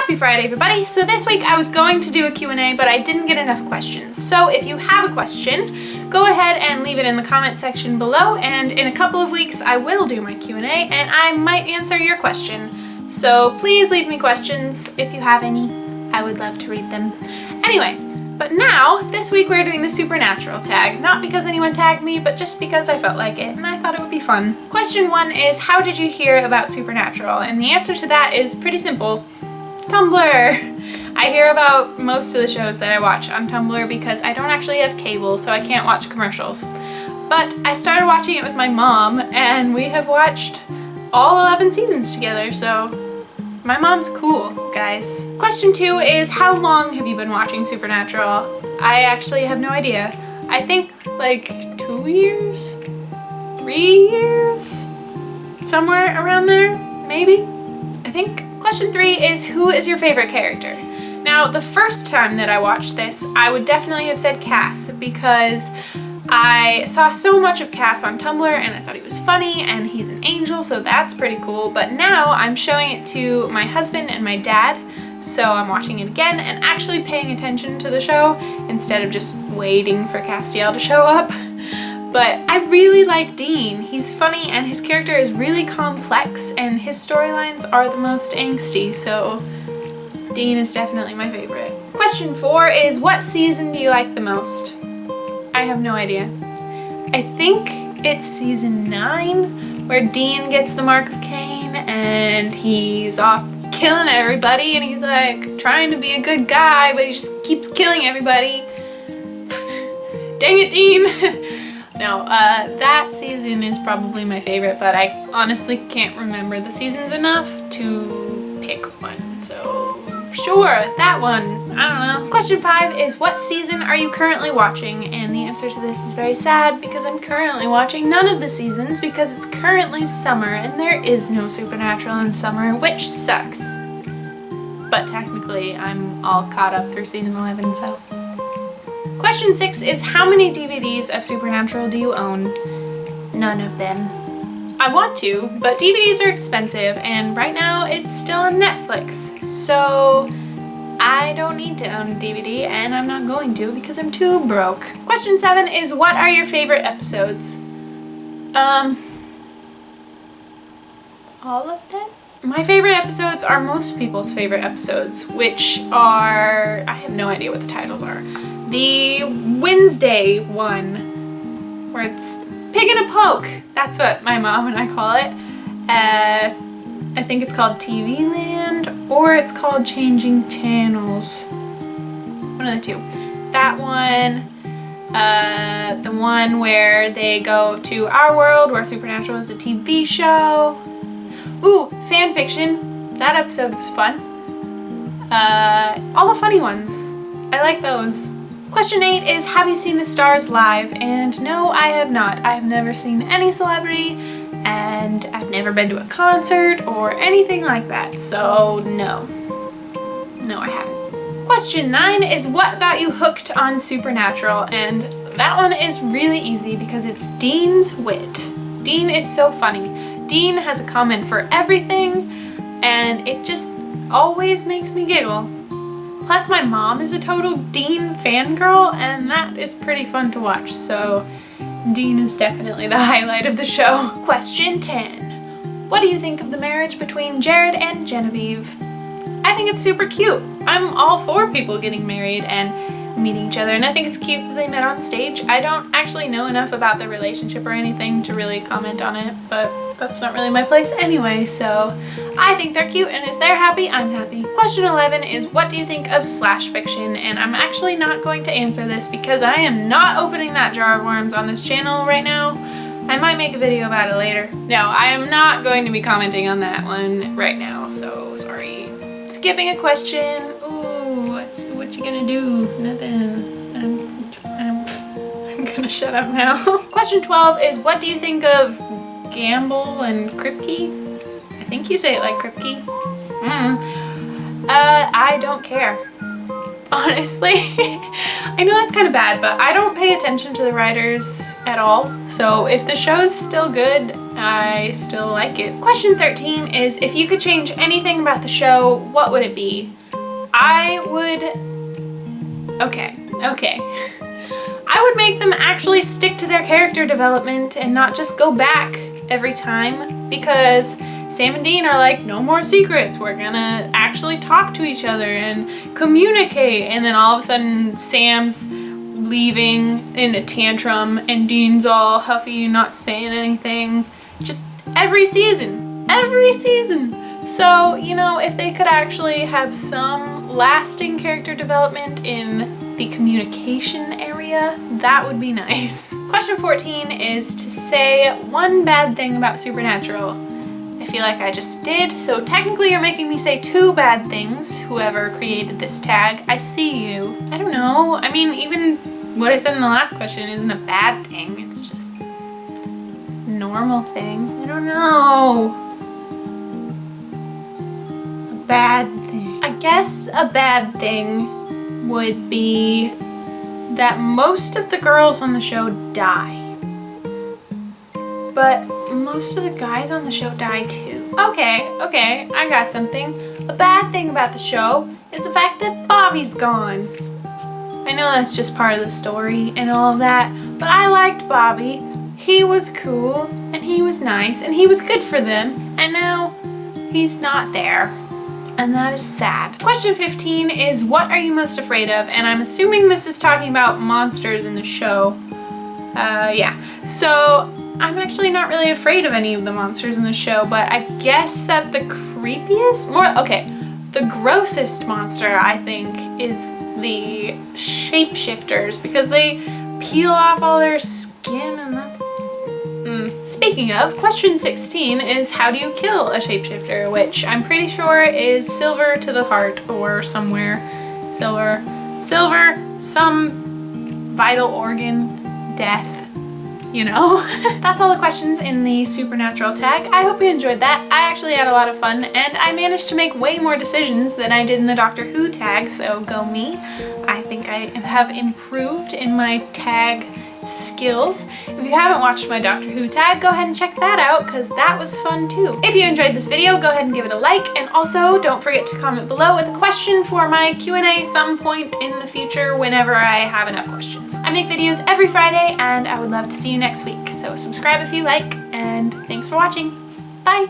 Happy Friday, everybody! So this week I was going to do a Q&A, but I didn't get enough questions. So if you have a question, go ahead and leave it in the comment section below, and in a couple of weeks I will do my Q&A, and I might answer your question. So please leave me questions if you have any. I would love to read them. Anyway, but now, this week we're doing the Supernatural tag. Not because anyone tagged me, but just because I felt like it, and I thought it would be fun. Question 1 is, how did you hear about Supernatural? And the answer to that is pretty simple. Tumblr! I hear about most of the shows that I watch on Tumblr because I don't actually have cable, so I can't watch commercials. But I started watching it with my mom, and we have watched all 11 seasons together, so my mom's cool, guys. Question 2 is, how long have you been watching Supernatural? I actually have no idea. I think like 2 years? 3 years? Somewhere around there, maybe? I think. Question 3 is, who is your favorite character? Now, the first time that I watched this, I would definitely have said Cass because I saw so much of Cass on Tumblr and I thought he was funny and he's an angel, so that's pretty cool. But now I'm showing it to my husband and my dad, so I'm watching it again and actually paying attention to the show instead of just waiting for Castiel to show up. But I really like Dean. He's funny and his character is really complex and his storylines are the most angsty, so Dean is definitely my favorite. Question 4 is, what season do you like the most? I have no idea. I think it's season 9 where Dean gets the Mark of Cain and he's off killing everybody and he's like trying to be a good guy, but he just keeps killing everybody. Dang it, Dean! No, that season is probably my favorite, but I honestly can't remember the seasons enough to pick one, so sure, that one. I don't know. Question 5 is, what season are you currently watching? And the answer to this is very sad because I'm currently watching none of the seasons because it's currently summer and there is no Supernatural in summer, which sucks. But technically, I'm all caught up through season 11, so. Question 6 is, how many DVDs of Supernatural do you own? None of them. I want to, but DVDs are expensive, and right now it's still on Netflix, so I don't need to own a DVD, and I'm not going to because I'm too broke. Question 7 is, what are your favorite episodes? All of them? My favorite episodes are most people's favorite episodes, which are, I have no idea what the titles are. The Wednesday one, where it's Pig and a Poke. That's what my mom and I call it. I think it's called TV Land, or it's called Changing Channels. One of the two. That one, the one where they go to our world, where Supernatural is a TV show. Ooh, fanfiction. That episode was fun. All the funny ones. I like those. Question 8 is, have you seen the stars live? And no, I have not. I have never seen any celebrity, and I've never been to a concert or anything like that, so no. No, I haven't. Question 9 is, what got you hooked on Supernatural? And that one is really easy because it's Dean's wit. Dean is so funny. Dean has a comment for everything, and it just always makes me giggle. Plus, my mom is a total Dean fangirl, and that is pretty fun to watch, so Dean is definitely the highlight of the show. Question 10. What do you think of the marriage between Jared and Genevieve? I think it's super cute. I'm all for people getting married and meeting each other, and I think it's cute that they met on stage. I don't actually know enough about their relationship or anything to really comment on it, but that's not really my place anyway, so I think they're cute, and if they're happy, I'm happy. Question 11 is, what do you think of slash fiction? And I'm actually not going to answer this because I am not opening that jar of worms on this channel right now. I might make a video about it later. No, I am not going to be commenting on that one right now, so sorry. Skipping a question. Ooh, what you gonna do? Nothing. I'm gonna shut up now. Question 12 is, what do you think of Gamble and Kripke? I think you say it like Kripke. I don't care. Honestly. I know that's kind of bad, but I don't pay attention to the writers at all. So if the show's still good, I still like it. Question 13 is, if you could change anything about the show, what would it be? I would make them actually stick to their character development and not just go back every time, because Sam and Dean are like, no more secrets, we're gonna actually talk to each other and communicate, and then all of a sudden Sam's leaving in a tantrum and Dean's all huffy, not saying anything. Just every season. So, you know, if they could actually have some lasting character development in the communication area, that would be nice. Question 14 is to say one bad thing about Supernatural. I feel like I just did, so technically you're making me say 2 bad things, whoever created this tag. I see you. I don't know. I mean, even what I said in the last question isn't a bad thing. It's just a normal thing. I don't know. A bad thing. I guess a bad thing would be that most of the girls on the show die. But most of the guys on the show die too. Okay, I got something. A bad thing about the show is the fact that Bobby's gone. I know that's just part of the story and all of that, but I liked Bobby. He was cool, and he was nice, and he was good for them, and now he's not there. And that is sad. Question 15 is, what are you most afraid of? And I'm assuming this is talking about monsters in the show. Yeah. So I'm actually not really afraid of any of the monsters in the show, but I guess that the the grossest monster, I think, is the shapeshifters, because they peel off all their skin, and that's... Speaking of, question 16 is, how do you kill a shapeshifter? Which I'm pretty sure is silver to the heart, or somewhere. Silver, some vital organ, death. You know? That's all the questions in the Supernatural tag. I hope you enjoyed that. I actually had a lot of fun, and I managed to make way more decisions than I did in the Doctor Who tag, so go me. I think I have improved in my tag skills. If you haven't watched my Doctor Who tag, go ahead and check that out, because that was fun too. If you enjoyed this video, go ahead and give it a like, and also don't forget to comment below with a question for my Q&A some point in the future whenever I have enough questions. I make videos every Friday, and I would love to see you next week, so subscribe if you like, and thanks for watching. Bye!